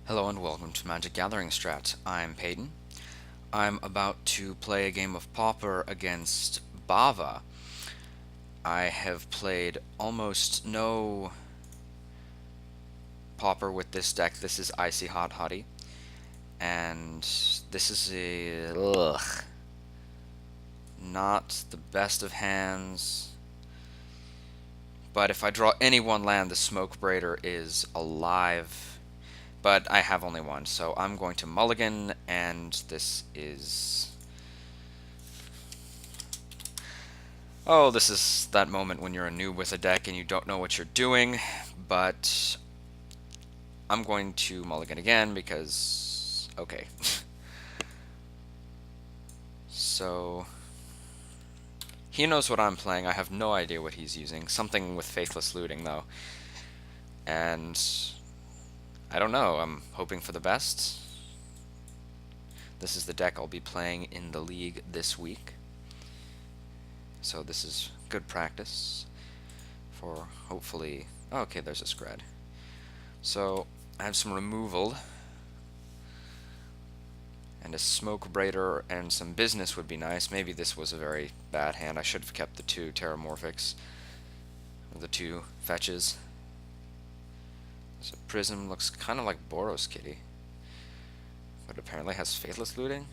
Hello and welcome to MagicGatheringStrat. I'm Peyton. I'm about to play a game of Pauper against Bava. I have played almost no Pauper with this deck. This is Icy Hot Hottie. And this is not the best of hands. But if I draw any one land, the Smoke Braider is alive. But I have only one, so I'm going to mulligan, and this is... Oh, this is that moment when you're a noob with a deck and you don't know what you're doing, but I'm going to mulligan again because... okay. So... he knows what I'm playing. I have no idea what he's using. Something with Faithless Looting, though. And... I don't know. I'm hoping for the best. This is the deck I'll be playing in the league this week. So this is good practice for hopefully... oh, okay, there's a scred. So I have some removal, and a Smoke Braider and some business would be nice. Maybe this was a very bad hand. I should have kept the two Terramorphics, the two fetches. There's a Prism, looks kind of like BorosKitty, but apparently has Faithless Looting?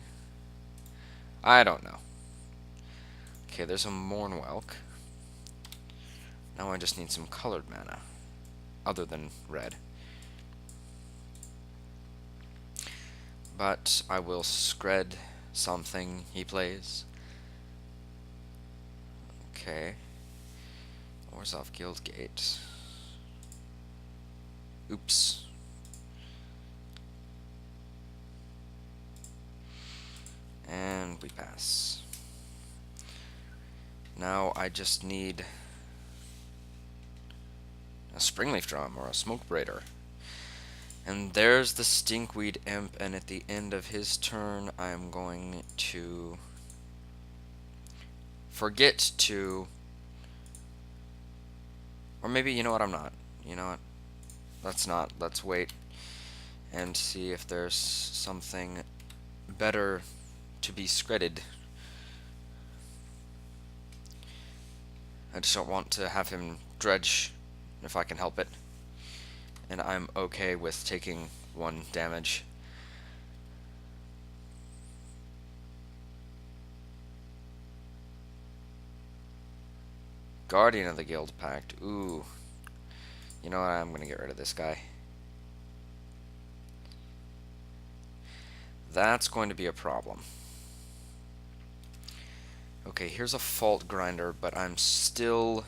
I don't know. Okay, there's a Mournwelk. Now I just need some colored mana, other than red. But I will scred something he plays. Okay. Orzhov Guildgate. Oops. And we pass. Now I just need a Springleaf Drum or a Smoke Braider. And there's the Stinkweed Imp, and at the end of his turn I'm going to forget to... or maybe, you know what, I'm not. You know what? Let's not. Let's wait and see if there's something better to be scredded. I just don't want to have him dredge if I can help it. And I'm okay with taking 1 damage. Guardian of the Guild Pact. Ooh. You know what? I'm going to get rid of this guy. That's going to be a problem. Okay, here's a Fault Grinder, but I'm still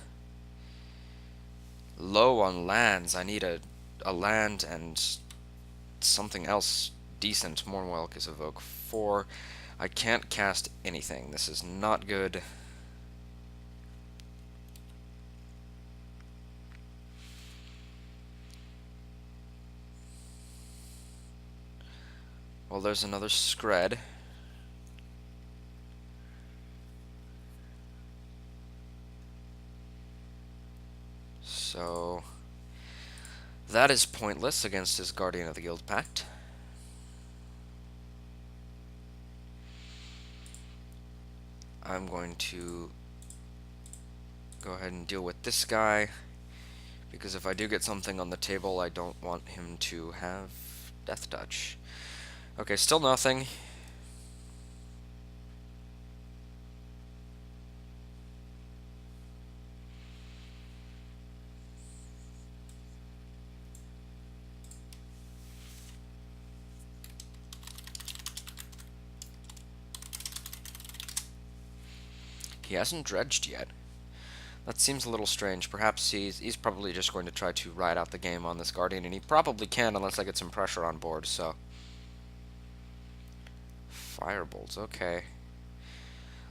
low on lands. I need a land and something else decent. Mournwelk is Evoke 4. I can't cast anything. This is not good. Well, there's another scred. So that is pointless against his Guardian of the Guild Pact. I'm going to go ahead and deal with this guy, because if I do get something on the table, I don't want him to have Death Touch. Okay, still nothing. He hasn't dredged yet. That seems a little strange. Perhaps he's probably just going to try to ride out the game on this Guardian, and he probably can unless I get some pressure on board, so... Firebolts, okay.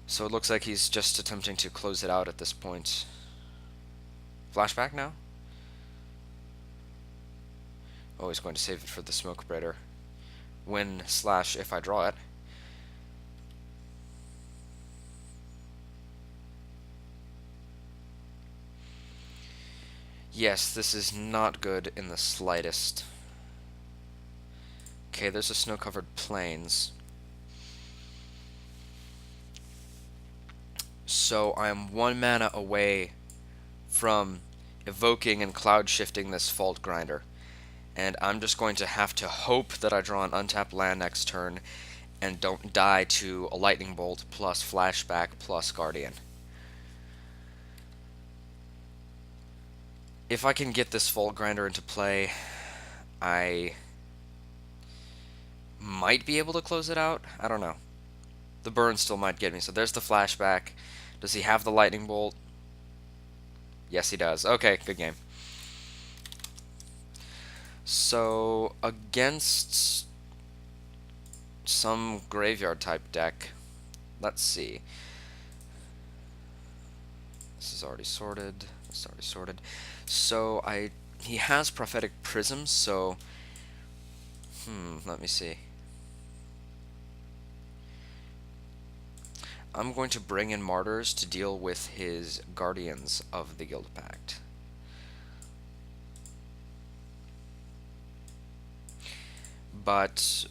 So it looks like he's just attempting to close it out at this point. Flashback now? Oh, he's going to save it for the Smoke Braider. When/if I draw it. Yes, this is not good in the slightest. Okay, there's a snow-covered plains. So I am 1 mana away from evoking and cloud shifting this Fault Grinder. And I'm just going to have to hope that I draw an untapped land next turn and don't die to a Lightning Bolt plus Flashback plus Guardian. If I can get this Fault Grinder into play, I might be able to close it out. I don't know. The burn still might get me. So there's the Flashback. Does he have the Lightning Bolt? Yes, he does. Okay, good game. So, against some graveyard type deck, let's see. This is already sorted. This is already sorted. So, he has Prophetic Prisms, so let me see. I'm going to bring in Martyrs to deal with his Guardians of the Guild Pact. But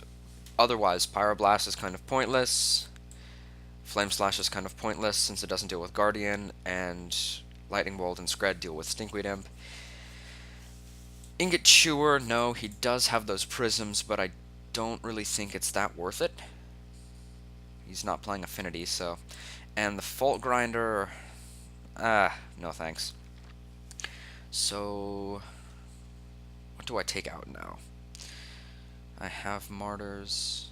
otherwise, Pyroblast is kind of pointless. Flame Slash is kind of pointless since it doesn't deal with Guardian, and Lightning Bolt and Scred deal with Stinkweed Imp. Ingot Chewer, no, he does have those prisms, but I don't really think it's that worth it. He's not playing Affinity, so... And the Fault Grinder... no thanks. So... What do I take out now? I have Martyrs.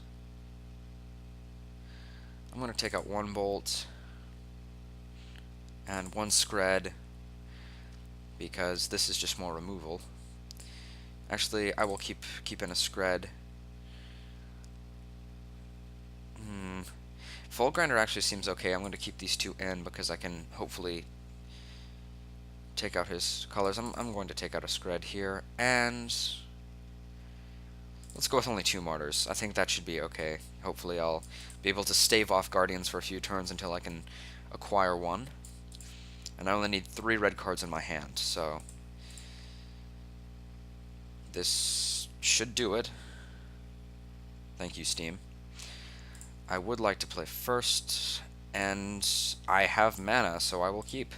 I'm going to take out 1 Bolt and 1 Scred because this is just more removal. Actually, I will keep in a Scred. Fault Grinder actually seems okay. I'm going to keep these 2 in because I can hopefully take out his colors. I'm going to take out a Scred here, and let's go with only 2 Martyrs. I think that should be okay. Hopefully I'll be able to stave off Guardians for a few turns until I can acquire 1. And I only need 3 red cards in my hand, so this should do it. Thank you, Steam. I would like to play first, and I have mana, so I will keep.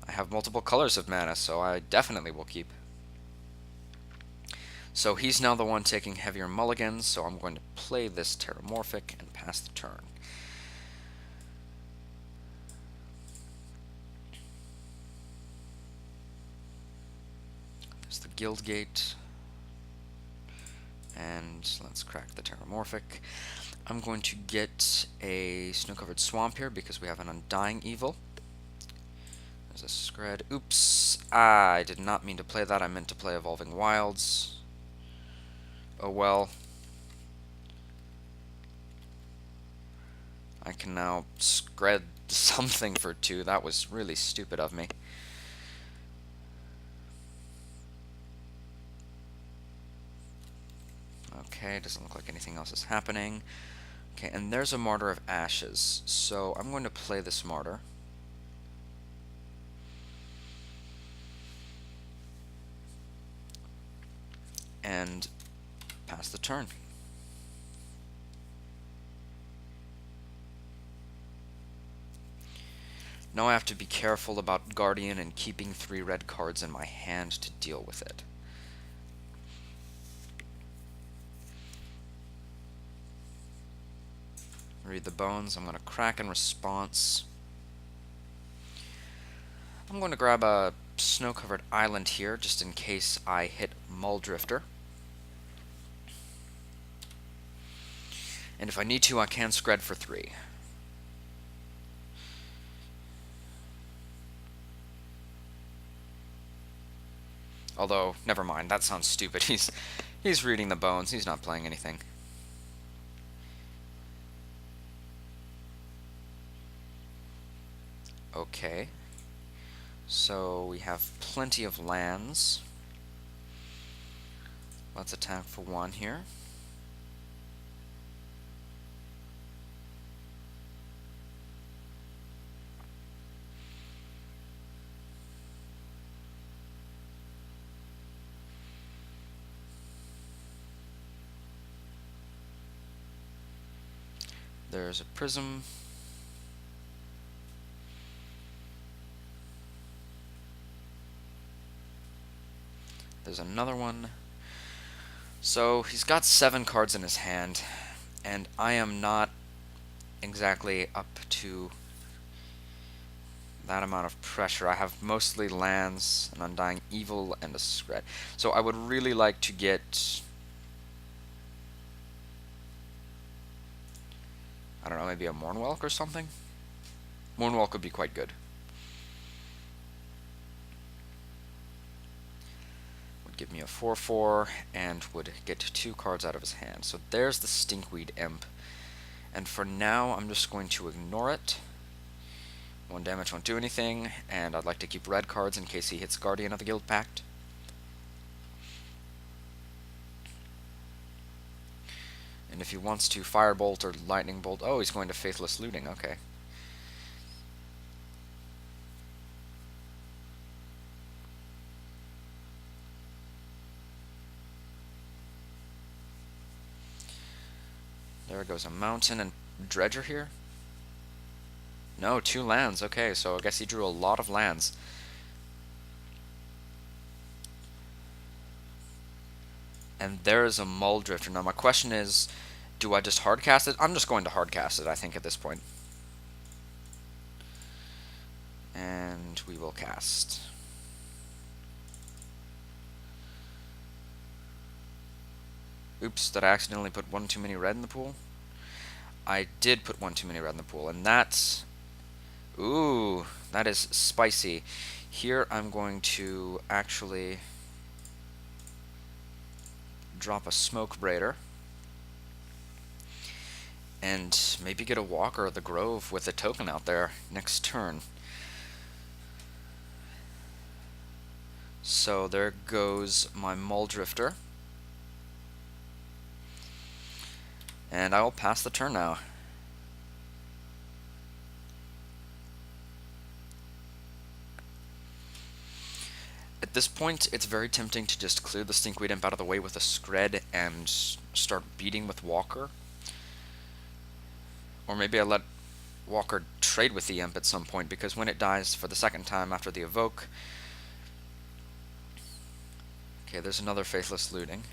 I have multiple colors of mana, so I definitely will keep. So he's now the one taking heavier mulligans, so I'm going to play this Terramorphic and pass the turn. There's the Guildgate. And let's crack the Terramorphic. I'm going to get a Snow-Covered Swamp here because we have an Undying Evil. There's a Scred. Oops! I did not mean to play that. I meant to play Evolving Wilds. Oh well. I can now Scred something for 2. That was really stupid of me. Okay, doesn't look like anything else is happening. Okay, and there's a Martyr of Ashes. So I'm going to play this Martyr. And pass the turn. Now I have to be careful about Guardian and keeping 3 red cards in my hand to deal with it. Read the bones. I'm going to crack in response. I'm going to grab a snow-covered island here, just in case I hit Muldrifter. And if I need to, I can Scred for 3. Although, never mind, that sounds stupid. He's reading the bones, he's not playing anything. Okay. So we have plenty of lands. Let's attack for 1 here. There's a prism. There's another one. So he's got 7 cards in his hand, and I am not exactly up to that amount of pressure. I have mostly lands, an Undying Evil, and a Scred. So I would really like to get, I don't know, maybe a Mournwelk or something? Mournwelk would be quite good. Would give me a 4/4 and would get 2 cards out of his hand. So there's the Stinkweed Imp. And for now, I'm just going to ignore it. 1 damage won't do anything, and I'd like to keep red cards in case he hits Guardian of the Guild Pact. And if he wants to Firebolt or Lightning Bolt, oh, he's going to Faithless Looting, okay. There goes a Mountain and Dredger here. No, 2 lands, okay, so I guess he drew a lot of lands. And there is a Muldrifter. Now my question is, do I just hardcast it? I'm just going to hardcast it, I think, at this point. And we will cast. Oops, did I accidentally put 1 too many red in the pool? I did put 1 too many red in the pool, and that's... Ooh, that is spicy. Here I'm going to actually drop a Smoke Braider and maybe get a Walker of the Grove with a token out there next turn. So there goes my Muldrifter. And I will pass the turn now. At this point, it's very tempting to just clear the Stinkweed Imp out of the way with a Scred and start beating with Walker. Or maybe I let Walker trade with the Imp at some point, because when it dies for the 2nd time after the Evoke... Okay, there's another Faithless Looting.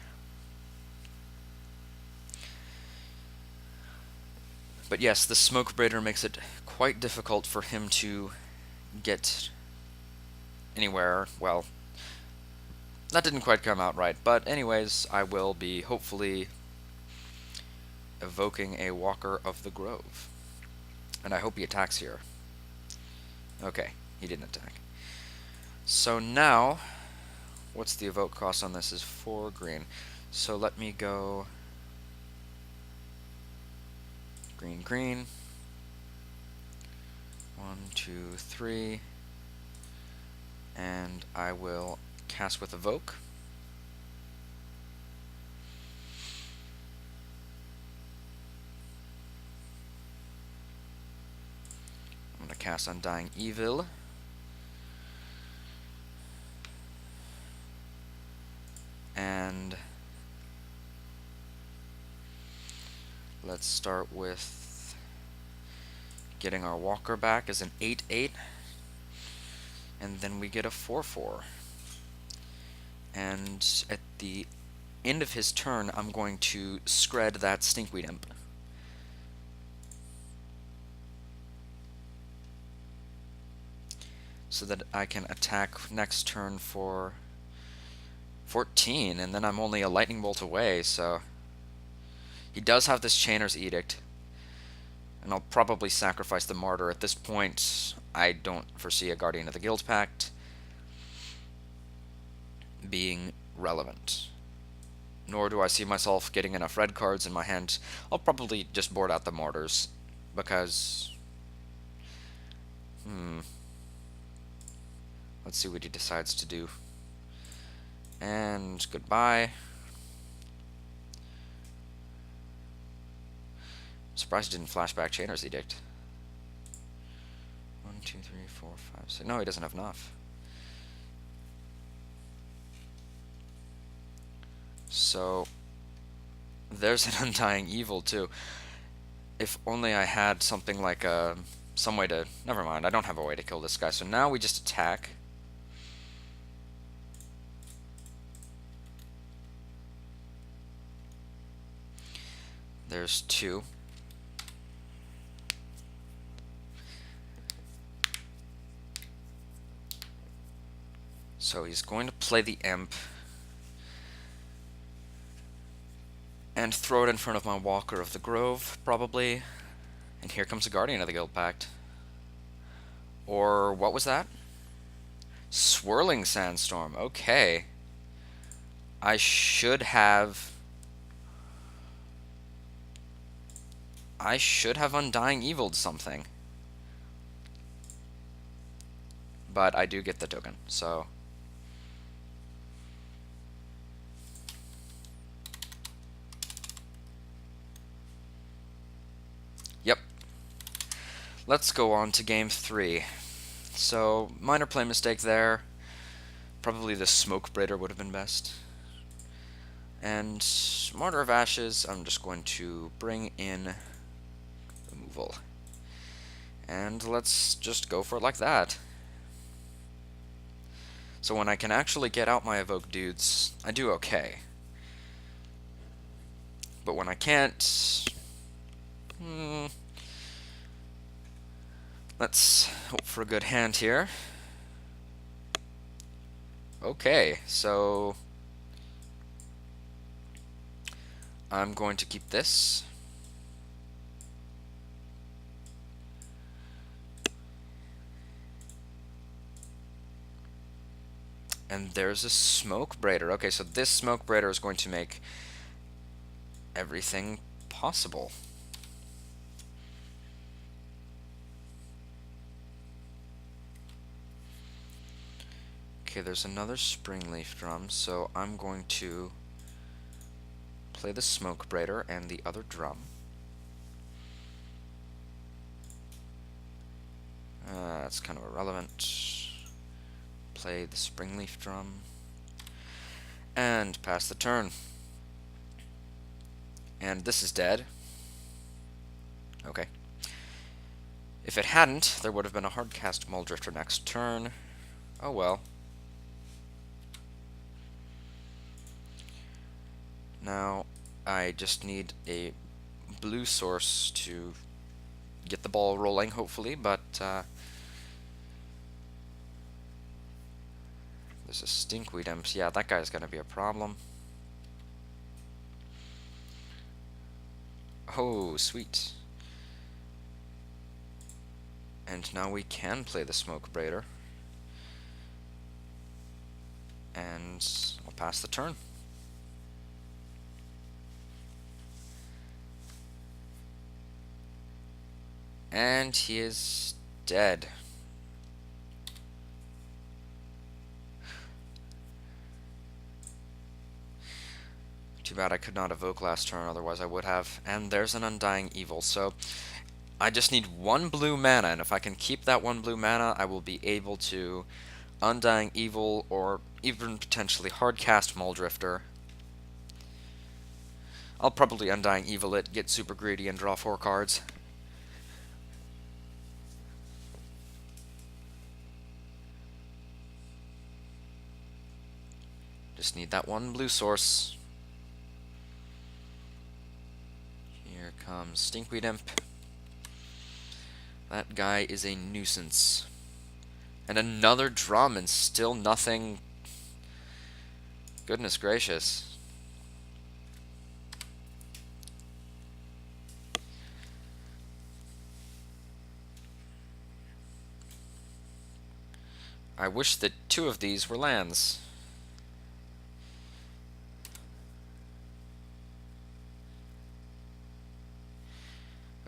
But yes, the Smoke Braider makes it quite difficult for him to get anywhere. Well, that didn't quite come out right, but anyways, I will be hopefully evoking a Walker of the Grove. And I hope he attacks here. Okay, he didn't attack. So now, what's the evoke cost on this? Is 4 green. So let me go green, green. 1, 2, 3. And I will cast with Evoke. I'm going to cast Undying Evil. And let's start with getting our Walker back as an 8/8. And then we get a 4/4. And at the end of his turn, I'm going to Scred that Stinkweed Imp. So that I can attack next turn for 14, and then I'm only a Lightning Bolt away, so... He does have this Chainer's Edict, and I'll probably sacrifice the Martyr. At this point, I don't foresee a Guardian of the Guild Pact being relevant. Nor do I see myself getting enough red cards in my hand. I'll probably just board out the Martyrs, because... Let's see what he decides to do. And goodbye. Surprised he didn't flashback Chainer's Edict. 1, 2, 3, 4, 5, 6. No, he doesn't have enough. So there's an Undying Evil too. If only I had something like some way to... Never mind, I don't have a way to kill this guy, so now we just attack. There's 2. So he's going to play the Imp and throw it in front of my Walker of the Grove, probably. And here comes the Guardian of the Guild Pact. Or what was that? Swirling Sandstorm. Okay. I should have Undying Eviled something. But I do get the token, so... Yep. Let's go on to game 3. So, minor play mistake there. Probably the Smoke Braider would have been best. And Martyr of Ashes, I'm just going to bring in removal. And let's just go for it like that. So when I can actually get out my Evoke dudes, I do okay. But when I can't... let's hope for a good hand here. Okay, so... I'm going to keep this. And there's a Smoke Braider. Okay, so this Smoke Braider is going to make everything possible. Okay, there's another Springleaf Drum, so I'm going to play the Smoke Braider and the other drum. That's kind of irrelevant. Play the Springleaf Drum. And pass the turn. And this is dead. Okay. If it hadn't, there would have been a Hardcast Muldrifter next turn. Oh well. Now, I just need a blue source to get the ball rolling, hopefully, but there's a Stinkweed Imp. Yeah, that guy's gonna be a problem. Oh, sweet. And now we can play the Smoke Braider. And I'll pass the turn. And he is dead. Too bad I could not evoke last turn, otherwise I would have. And there's an Undying Evil, so I just need 1 blue mana, and if I can keep that 1 blue mana, I will be able to Undying Evil, or even potentially Hardcast Muldrifter. I'll probably Undying Evil it, get super greedy, and draw 4 cards. Just need that 1 blue source. Here comes Stinkweed Imp. That guy is a nuisance. And another drum and still nothing. Goodness gracious. I wish that 2 of these were lands.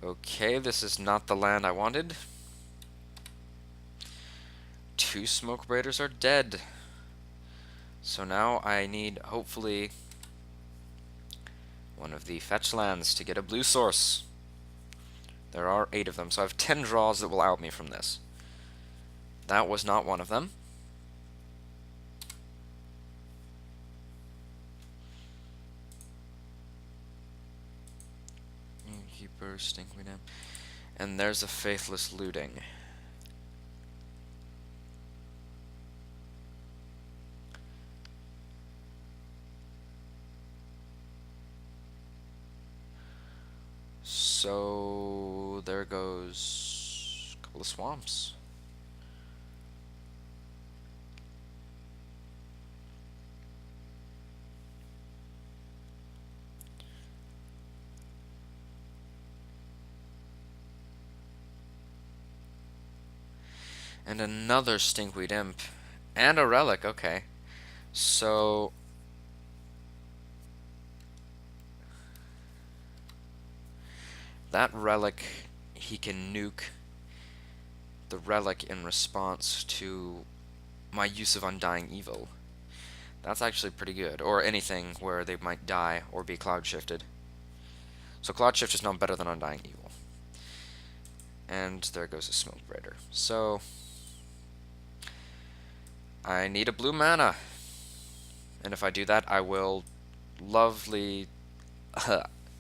Okay, this is not the land I wanted. 2 Smoke Braiders are dead. So now I need, hopefully, one of the fetch lands to get a blue source. There are 8 of them, so I have 10 draws that will out me from this. That was not one of them. Keeper, Stinkweed Imp. And there's a Faithless Looting. So there goes a couple of swamps. And another Stinkweed Imp. And a Relic, okay. So that Relic, he can nuke the Relic in response to my use of Undying Evil. That's actually pretty good. Or anything where they might die or be cloud shifted. So cloud shift is now better than Undying Evil. And there goes a Smoke Raider. So I need a blue mana. And if I do that, I will lovely...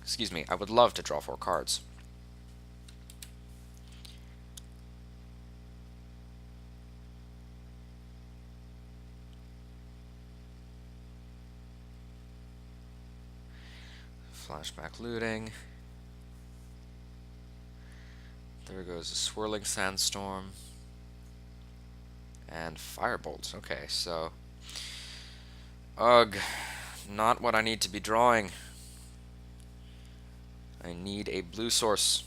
excuse me, I would love to draw 4 cards. Flashback Looting. There goes a Swirling Sandstorm. And Firebolt. Okay, so... Ugh. Not what I need to be drawing. I need a blue source.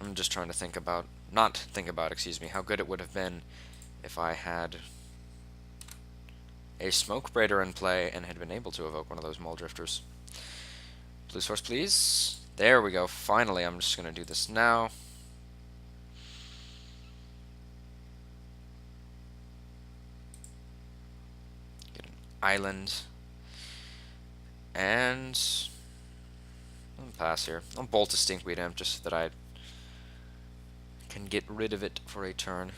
I'm just trying to think about... Not think about, excuse me, how good it would have been if I had a Smoke Braider in play and had been able to evoke one of those Muldrifters. Blue source, please. There we go. Finally, I'm just going to do this now. Get an island. And... I'll pass here. I'll bolt a Stinkweed Imp just so that I can get rid of it for a turn.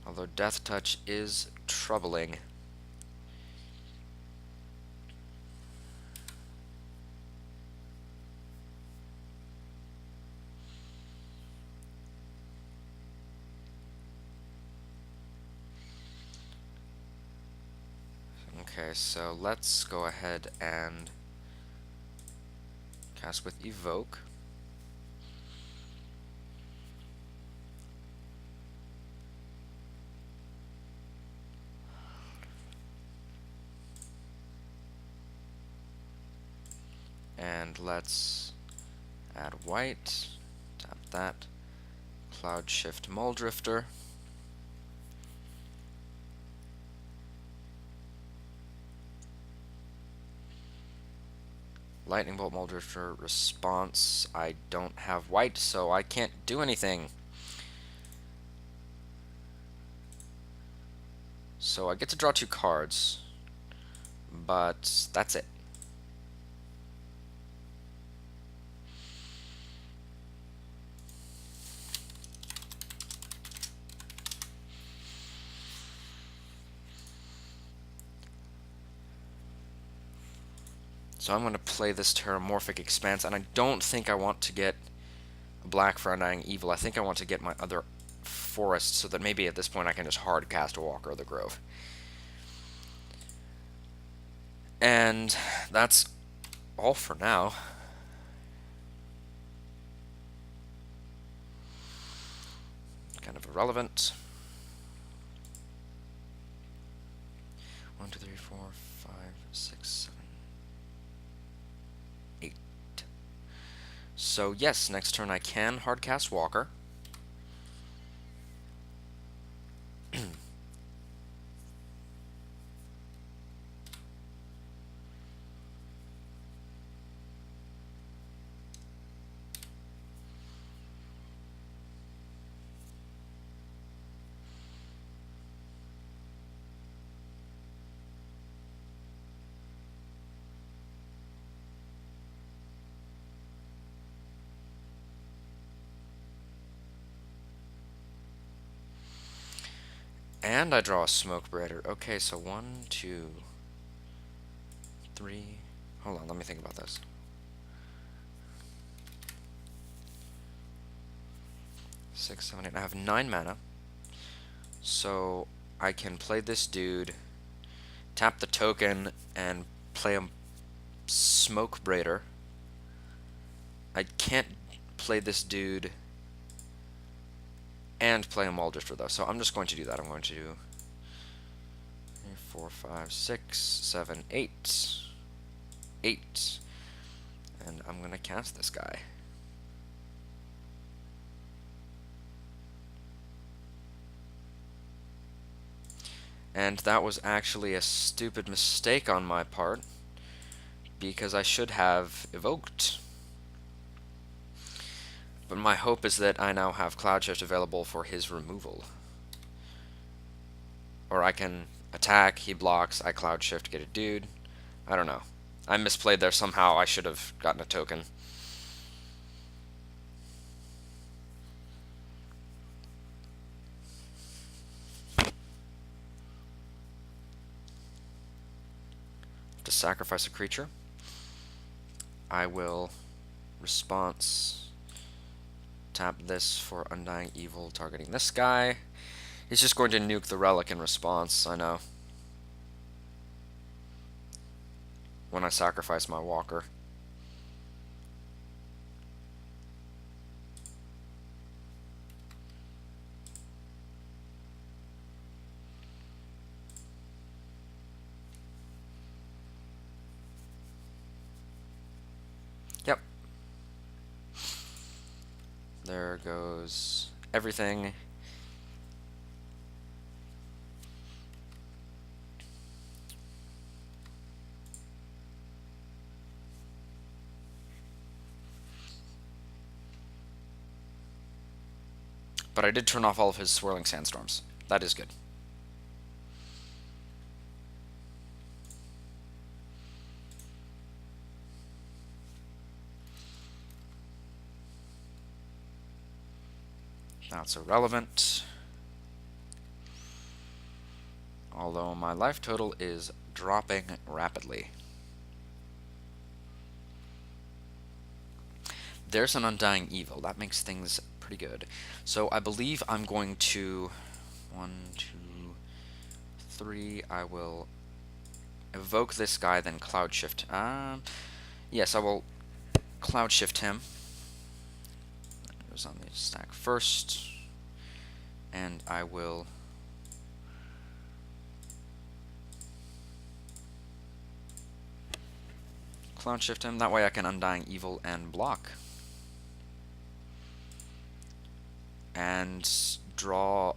Although Death Touch is troubling. Okay, so let's go ahead and cast with Evoke. And let's add white, tap that, Cloud Shift Muldrifter. Lightning Bolt Muldrifter response. I don't have white, so I can't do anything. So I get to draw 2 cards, but that's it. So I'm going to play this Terramorphic Expanse, and I don't think I want to get a black for Undying Evil. I think I want to get my other forest, so that maybe at this point I can just hard cast a Walker of the Grove. And that's all for now. Kind of irrelevant. 1, 2, 3, 4, 5, 6, 7, 8. So yes, next turn I can hardcast Walker. And I draw a Smoke Braider. Okay, so 1, 2, 3. Hold on, let me think about this. 6, 7, 8. I have 9 mana. So I can play this dude, tap the token, and play a Smoke Braider. I can't play this dude and play a Muldrifter though, so I'm just going to do that. I'm going to do 4, 5, 6, 7, 8. 8. And I'm going to cast this guy. And that was actually a stupid mistake on my part, because I should have evoked. But my hope is that I now have Cloud Shift available for his removal. Or I can attack, he blocks, I Cloud Shift, get a dude. I don't know. I misplayed there somehow. I should have gotten a token. To sacrifice a creature, I will response tap this for Undying Evil targeting this guy. He's just going to nuke the relic in response, I know. When I sacrifice my walker. Yep. There goes everything. But I did turn off all of his Swirling Sandstorms. That is good. That's irrelevant. Although my life total is dropping rapidly. There's an Undying Evil. That makes things pretty good. So I believe I'm going to 1, 2, 3. I will evoke this guy, then Cloud Shift. Yes, I will Cloud Shift him. That goes on the stack first, and I will Cloud Shift him. That way I can Undying Evil and block. And draw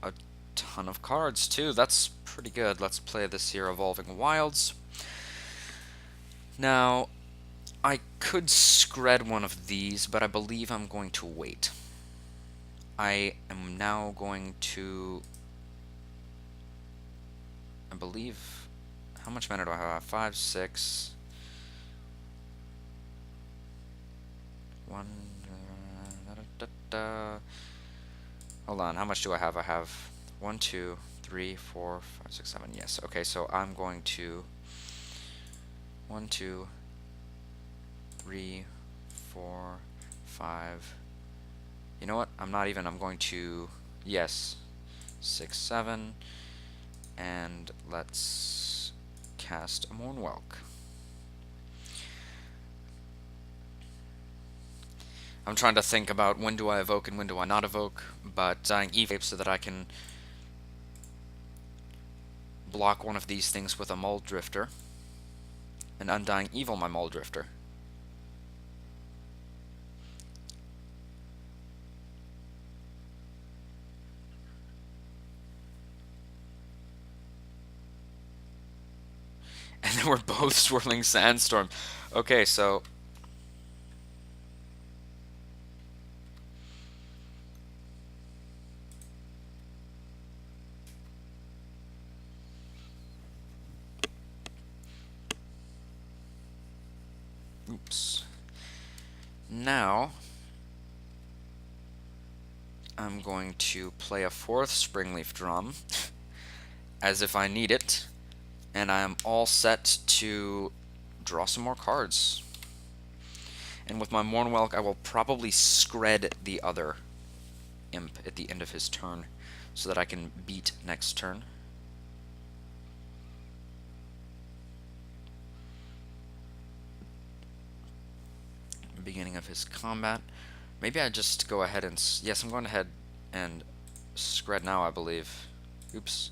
a ton of cards too. That's pretty good. Let's play this here Evolving Wilds. Now, I could scred one of these, but I believe I'm going to wait. I am now going to, I believe, how much mana do I have? 5, 6, 1, hold on, how much do I have? I have 1, 2, 3, 4, 5, 6, 7. Yes. Okay, so I'm going to 1, 2, 3, 4, 5. You know what? I'm not even. I'm going to, yes, 6, 7, and let's cast a Mournwelk. I'm trying to think about when do I evoke and when do I not evoke, but Dying Evil so that I can block one of these things with a Muldrifter, and Undying Evil my Muldrifter. And then we're both Swirling Sandstorm. Okay, so oops. Now I'm going to play a 4th Springleaf Drum, as if I need it, and I am all set to draw some more cards. And with my Mournwelk, I will probably scred the other imp at the end of his turn, so that I can beat next turn. Beginning of his combat. Maybe I just go ahead and... yes, I'm going ahead and scred now, I believe. Oops.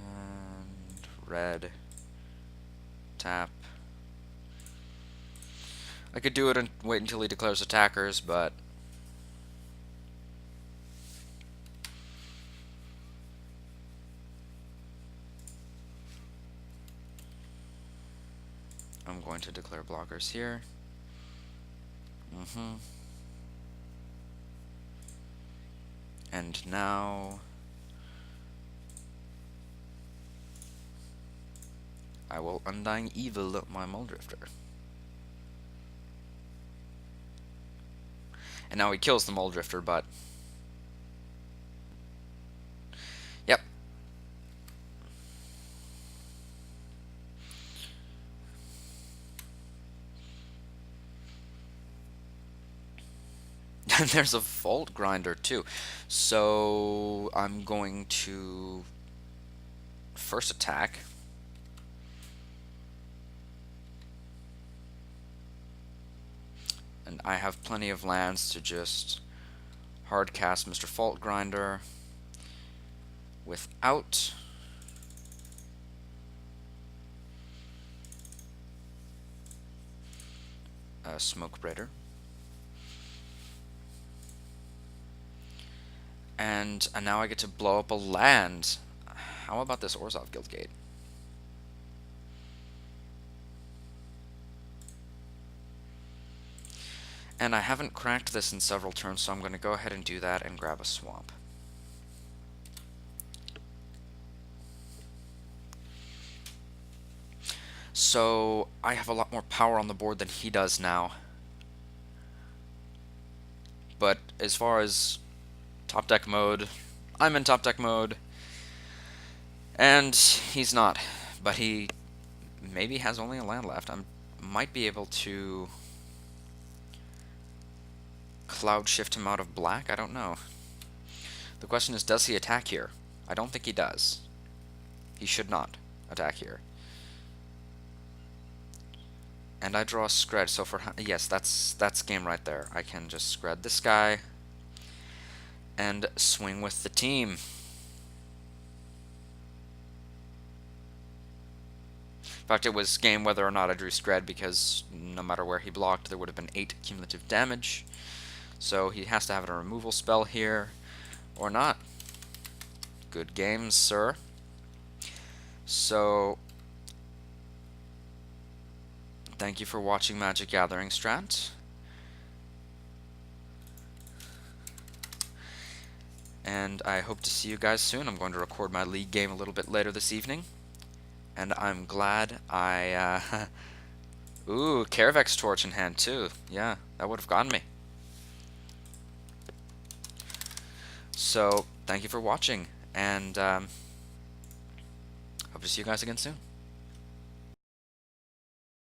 And red. Tap. I could do it and wait until he declares attackers, but... I'm going to declare blockers here. And now I will Undying Evil my Muldrifter. And now he kills the Muldrifter, but yep. And there's a Vault Grinder too. So I'm going to first attack. And I have plenty of lands to just hard cast Mr. Vault Grinder without a Smoke Braider. And now I get to blow up a land. How about this Orzhov Guildgate? And I haven't cracked this in several turns, so I'm going to go ahead and do that and grab a swamp. So I have a lot more power on the board than he does now. But as far as top deck mode, I'm in top deck mode, and he's not. But he maybe has only a land left. I might be able to cloud shift him out of black. I don't know. The question is, does he attack here? I don't think he does. He should not attack here. And I draw a scred, so for... yes, that's game right there. I can just scred this guy and swing with the team. In fact, it was game whether or not I drew scred, because no matter where he blocked, there would have been 8 cumulative damage. So he has to have a removal spell here, or not. Good games, sir. So, thank you for watching MagicGatheringStrat. And I hope to see you guys soon. I'm going to record my league game a little bit later this evening. And I'm glad I... ooh, Caravex Torch in hand too. Yeah, that would have gotten me. So, thank you for watching, and hope to see you guys again soon.